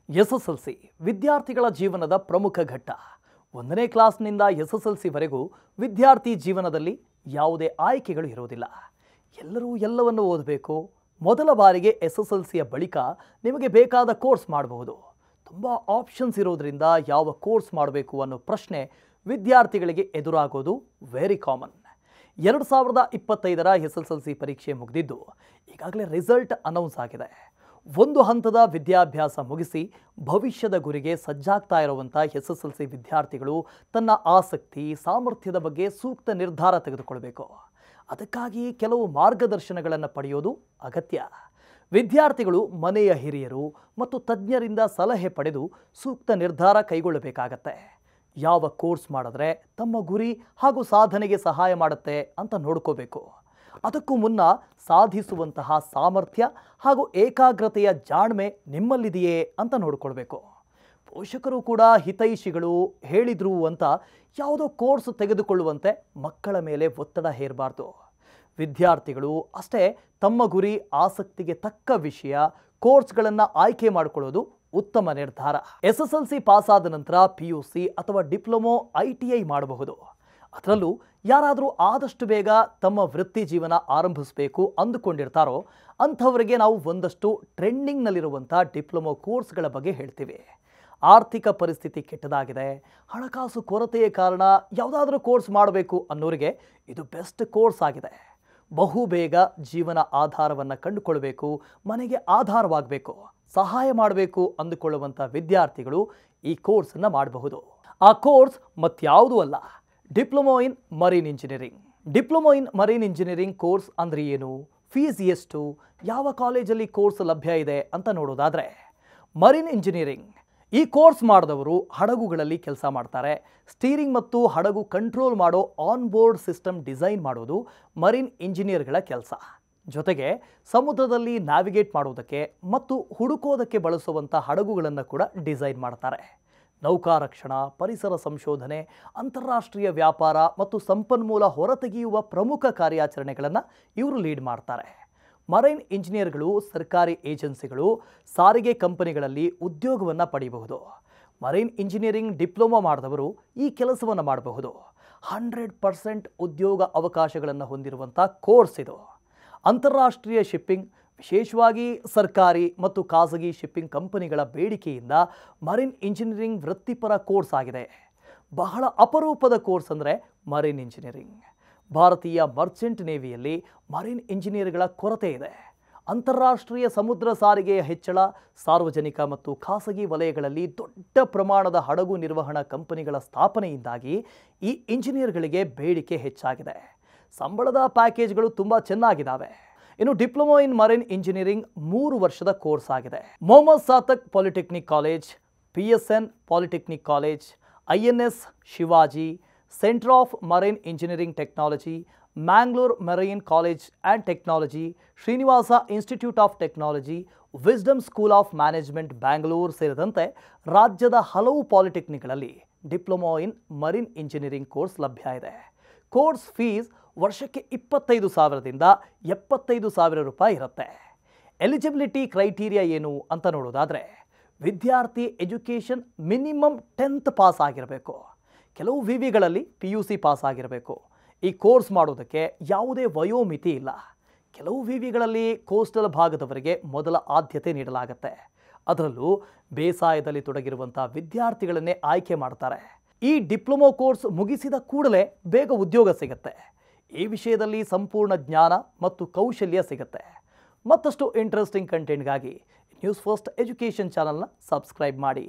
SSLC ವಿದ್ಯಾರ್ಥಿಗಳ ಜೀವನದ ಪ್ರಮುಖ ಘಟ್ಟ. 1ನೇ ಕ್ಲಾಸ್ನಿಂದ ಎಸ್ಎಸ್ಎಲ್ಸಿವರೆಗೂ ವಿದ್ಯಾರ್ಥಿ ಜೀವನದಲ್ಲಿ ಯಾವುದೇ ಆಯ್ಕೆಗಳು ಇರೋದಿಲ್ಲ. ಎಲ್ಲರೂ ಎಲ್ಲವನ್ನು ಓದಬೇಕು. ಮೊದಲ ಬಾರಿಗೆ ಎಸ್ಎಸ್ಎಲ್ಸಿಯ ಬಳಿಕ ನಿಮಗೆ ಬೇಕಾದ ಕೋರ್ಸ್ ಮಾಡಬಹುದು. ತುಂಬ ಆಪ್ಷನ್ಸ್ ಇರೋದ್ರಿಂದ ಯಾವ ಕೋರ್ಸ್ ಮಾಡಬೇಕು ಅನ್ನೋ ಪ್ರಶ್ನೆ ವಿದ್ಯಾರ್ಥಿಗಳಿಗೆ ಎದುರಾಗೋದು ವೆರಿ ಕಾಮನ್. 2025ರ ಎಸ್ಎಸ್ಎಲ್ಸಿ ಪರೀಕ್ಷೆ ಮುಗಿದಿದ್ದು ಈಗಾಗಲೇ ರಿಸಲ್ಟ್ ಅನೌನ್ಸ್ ಆಗಿದೆ. ಒಂದು ಹಂತದ ವಿದ್ಯಾಭ್ಯಾಸ ಮುಗಿಸಿ ಭವಿಷ್ಯದ ಗುರಿಗೆ ಸಜ್ಜಾಗ್ತಾ ಇರುವಂಥ ಎಸ್ಎಸ್ಎಲ್ಸಿ ವಿದ್ಯಾರ್ಥಿಗಳು ತನ್ನ ಆಸಕ್ತಿ ಸಾಮರ್ಥ್ಯದ ಬಗ್ಗೆ ಸೂಕ್ತ ನಿರ್ಧಾರ ತೆಗೆದುಕೊಳ್ಳಬೇಕು. ಅದಕ್ಕಾಗಿ ಕೆಲವು ಮಾರ್ಗದರ್ಶನಗಳನ್ನು ಪಡೆಯೋದು ಅಗತ್ಯ. ವಿದ್ಯಾರ್ಥಿಗಳು ಮನೆಯ ಹಿರಿಯರು ಮತ್ತು ತಜ್ಞರಿಂದ ಸಲಹೆ ಪಡೆದು ಸೂಕ್ತ ನಿರ್ಧಾರ ಕೈಗೊಳ್ಳಬೇಕಾಗತ್ತೆ. ಯಾವ ಕೋರ್ಸ್ ಮಾಡಿದ್ರೆ ತಮ್ಮ ಗುರಿ ಹಾಗೂ ಸಾಧನೆಗೆ ಸಹಾಯ ಮಾಡುತ್ತೆ ಅಂತ ನೋಡ್ಕೋಬೇಕು. ಅದಕ್ಕೂ ಮುನ್ನ ಸಾಧಿಸುವಂತಹ ಸಾಮರ್ಥ್ಯ ಹಾಗೂ ಏಕಾಗ್ರತೆಯ ಜಾಣ್ಮೆ ನಿಮ್ಮಲ್ಲಿದೆಯೇ ಅಂತ ನೋಡ್ಕೊಳ್ಬೇಕು. ಪೋಷಕರು ಕೂಡ ಹಿತೈಷಿಗಳು ಹೇಳಿದ್ರು ಅಂತ ಯಾವುದೋ ಕೋರ್ಸ್ ತೆಗೆದುಕೊಳ್ಳುವಂತೆ ಮಕ್ಕಳ ಮೇಲೆ ಒತ್ತಡ ಹೇರಬಾರ್ದು. ವಿದ್ಯಾರ್ಥಿಗಳು ಅಷ್ಟೇ ತಮ್ಮ ಗುರಿ ಆಸಕ್ತಿಗೆ ತಕ್ಕ ವಿಷಯ ಕೋರ್ಸ್ಗಳನ್ನು ಆಯ್ಕೆ ಮಾಡಿಕೊಳ್ಳೋದು ಉತ್ತಮ ನಿರ್ಧಾರ. ಎಸ್ಎಸ್ಎಲ್ಸಿ ಪಾಸ್ ಆದ ನಂತರ PUC ಅಥವಾ ಡಿಪ್ಲೊಮೊ ITI ಮಾಡಬಹುದು. ಅದರಲ್ಲೂ ಯಾರಾದರೂ ಆದಷ್ಟು ಬೇಗ ತಮ್ಮ ವೃತ್ತಿ ಜೀವನ ಆರಂಭಿಸಬೇಕು ಅಂದುಕೊಂಡಿರ್ತಾರೋ ಅಂಥವರಿಗೆ ನಾವು ಒಂದಷ್ಟು ಟ್ರೆಂಡಿಂಗ್ನಲ್ಲಿರುವಂಥ ಡಿಪ್ಲೊಮೊ ಕೋರ್ಸ್ಗಳ ಬಗ್ಗೆ ಹೇಳ್ತೀವಿ. ಆರ್ಥಿಕ ಪರಿಸ್ಥಿತಿ ಕೆಟ್ಟದಾಗಿದೆ, ಹಣಕಾಸು ಕೊರತೆಯ ಕಾರಣ ಯಾವುದಾದ್ರೂ ಕೋರ್ಸ್ ಮಾಡಬೇಕು ಅನ್ನೋರಿಗೆ ಇದು ಬೆಸ್ಟ್ ಕೋರ್ಸ್ ಆಗಿದೆ. ಬಹು ಬೇಗ ಜೀವನ ಆಧಾರವನ್ನು ಕಂಡುಕೊಳ್ಬೇಕು, ಮನೆಗೆ ಆಧಾರವಾಗಬೇಕು, ಸಹಾಯ ಮಾಡಬೇಕು ಅಂದುಕೊಳ್ಳುವಂಥ ವಿದ್ಯಾರ್ಥಿಗಳು ಈ ಕೋರ್ಸನ್ನು ಮಾಡಬಹುದು. ಆ ಕೋರ್ಸ್ ಮತ್ಯಾವುದೂ ಅಲ್ಲ, diploma in marine engineering. Diploma in marine engineering course ಅಂದರೆ ಏನು, ಫೀಸ್ ಎಷ್ಟು, ಯಾವ ಕಾಲೇಜಲ್ಲಿ ಕೋರ್ಸ್ ಲಭ್ಯ ಇದೆ ಅಂತ ನೋಡೋದಾದರೆ, ಮರೀನ್ ಇಂಜಿನಿಯರಿಂಗ್ ಈ ಕೋರ್ಸ್ ಮಾಡಿದವರು ಹಡಗುಗಳಲ್ಲಿ ಕೆಲಸ ಮಾಡ್ತಾರೆ. ಸ್ಟೀರಿಂಗ್ ಮತ್ತು ಹಡಗು ಕಂಟ್ರೋಲ್ ಮಾಡೋ ಆನ್ ಬೋರ್ಡ್ ಸಿಸ್ಟಮ್ ಡಿಸೈನ್ ಮಾಡೋದು ಮರೀನ್ ಇಂಜಿನಿಯರ್ಗಳ ಕೆಲಸ. ಜೊತೆಗೆ ಸಮುದ್ರದಲ್ಲಿ ನ್ಯಾವಿಗೇಟ್ ಮಾಡೋದಕ್ಕೆ ಮತ್ತು ಹುಡುಕೋದಕ್ಕೆ ಬಳಸುವಂಥ ಹಡಗುಗಳನ್ನು ಕೂಡ ಡಿಸೈನ್ ಮಾಡ್ತಾರೆ. ನೌಕಾ ರಕ್ಷಣಾ, ಪರಿಸರ ಸಂಶೋಧನೆ, ಅಂತಾರಾಷ್ಟ್ರೀಯ ವ್ಯಾಪಾರ ಮತ್ತು ಸಂಪನ್ಮೂಲ ಹೊರತೆಗೆಯುವ ಪ್ರಮುಖ ಕಾರ್ಯಾಚರಣೆಗಳನ್ನು ಇವರು ಲೀಡ್ ಮಾಡ್ತಾರೆ. ಮರೈನ್ ಇಂಜಿನಿಯರ್ಗಳು ಸರ್ಕಾರಿ ಏಜೆನ್ಸಿಗಳು, ಸಾರಿಗೆ ಕಂಪನಿಗಳಲ್ಲಿ ಉದ್ಯೋಗವನ್ನು ಪಡೆಯಬಹುದು. ಮರೈನ್ ಇಂಜಿನಿಯರಿಂಗ್ ಡಿಪ್ಲೊಮಾ ಮಾಡಿದವರು ಈ ಕೆಲಸವನ್ನು ಮಾಡಬಹುದು. 100% ಉದ್ಯೋಗ ಅವಕಾಶಗಳನ್ನು ಹೊಂದಿರುವಂಥ ಕೋರ್ಸ್ ಇದು. ಅಂತಾರಾಷ್ಟ್ರೀಯ ಶಿಪ್ಪಿಂಗ್, ವಿಶೇಷವಾಗಿ ಸರ್ಕಾರಿ ಮತ್ತು ಖಾಸಗಿ ಶಿಪ್ಪಿಂಗ್ ಕಂಪನಿಗಳ ಬೇಡಿಕೆಯಿಂದ ಮರೀನ್ ಇಂಜಿನಿಯರಿಂಗ್ ವೃತ್ತಿಪರ ಕೋರ್ಸ್ ಆಗಿದೆ. ಬಹಳ ಅಪರೂಪದ ಕೋರ್ಸ್ ಅಂದರೆ ಮರೀನ್ ಇಂಜಿನಿಯರಿಂಗ್. ಭಾರತೀಯ ಮರ್ಚೆಂಟ್ ನೇವಿಯಲ್ಲಿ ಮರೀನ್ ಇಂಜಿನಿಯರ್ಗಳ ಕೊರತೆ ಇದೆ. ಅಂತಾರಾಷ್ಟ್ರೀಯ ಸಮುದ್ರ ಸಾರಿಗೆಯ ಹೆಚ್ಚಳ, ಸಾರ್ವಜನಿಕ ಮತ್ತು ಖಾಸಗಿ ವಲಯಗಳಲ್ಲಿ ದೊಡ್ಡ ಪ್ರಮಾಣದ ಹಡಗು ನಿರ್ವಹಣಾ ಕಂಪನಿಗಳ ಸ್ಥಾಪನೆಯಿಂದಾಗಿ ಈ ಇಂಜಿನಿಯರ್ಗಳಿಗೆ ಬೇಡಿಕೆ ಹೆಚ್ಚಾಗಿದೆ. ಸಂಬಳದ ಪ್ಯಾಕೇಜ್ಗಳು ತುಂಬ ಚೆನ್ನಾಗಿದ್ದಾವೆ. ಇನ್ನು ಡಿಪ್ಲೊಮೊ ಇನ್ ಮರೈನ್ ಇಂಜಿನಿಯರಿಂಗ್ 3 ವರ್ಷದ ಕೋರ್ಸ್ ಆಗಿದೆ. Mohammed Sathak polytechnic college, PSN polytechnic college, INS Shivaji, centre of marine engineering technology, Mangalore marine college and technology, Srinivasa institute of technology, wisdom school of management Bangalore ಸೇರಿದಂತೆ ರಾಜ್ಯದ ಹಲವು ಪಾಲಿಟೆಕ್ನಿಕ್ಗಳಲ್ಲಿ diploma in marine engineering course ಲಭ್ಯ ಇದೆ. Course fees ವರ್ಷಕ್ಕೆ 25,000ದಿಂದ 75,000 ರೂಪಾಯಿ ಇರುತ್ತೆ. ಎಲಿಜಿಬಿಲಿಟಿ ಕ್ರೈಟೀರಿಯಾ ಏನು ಅಂತ ನೋಡೋದಾದರೆ, ವಿದ್ಯಾರ್ಥಿ ಎಜುಕೇಷನ್ ಮಿನಿಮಮ್ 10th ಪಾಸ್ ಆಗಿರಬೇಕು. ಕೆಲವು ವಿವಿಗಳಲ್ಲಿ PUC ಪಾಸ್ ಆಗಿರಬೇಕು. ಈ ಕೋರ್ಸ್ ಮಾಡೋದಕ್ಕೆ ಯಾವುದೇ ವಯೋಮಿತಿ ಇಲ್ಲ. ಕೆಲವು ವಿವಿಗಳಲ್ಲಿ ಕೋಸ್ಟಲ್ ಭಾಗದವರಿಗೆ ಮೊದಲ ಆದ್ಯತೆ ನೀಡಲಾಗುತ್ತೆ. ಅದರಲ್ಲೂ ಬೇಸಾಯದಲ್ಲಿ ತೊಡಗಿರುವಂಥ ವಿದ್ಯಾರ್ಥಿಗಳನ್ನೇ ಆಯ್ಕೆ ಮಾಡ್ತಾರೆ. ಈ ಡಿಪ್ಲೊಮೊ ಕೋರ್ಸ್ ಮುಗಿಸಿದ ಕೂಡಲೇ ಬೇಗ ಉದ್ಯೋಗ ಸಿಗುತ್ತೆ. ಈ ವಿಷಯದಲ್ಲಿ ಸಂಪೂರ್ಣ ಜ್ಞಾನ ಮತ್ತು ಕೌಶಲ್ಯ ಸಿಗುತ್ತೆ. ಮತ್ತಷ್ಟು ಇಂಟ್ರೆಸ್ಟಿಂಗ್ ಕಂಟೆಂಟ್ಗಾಗಿ ನ್ಯೂಸ್ ಫಸ್ಟ್ ಎಜುಕೇಷನ್ ಚಾನಲ್ನ ಸಬ್ಸ್ಕ್ರೈಬ್ ಮಾಡಿ.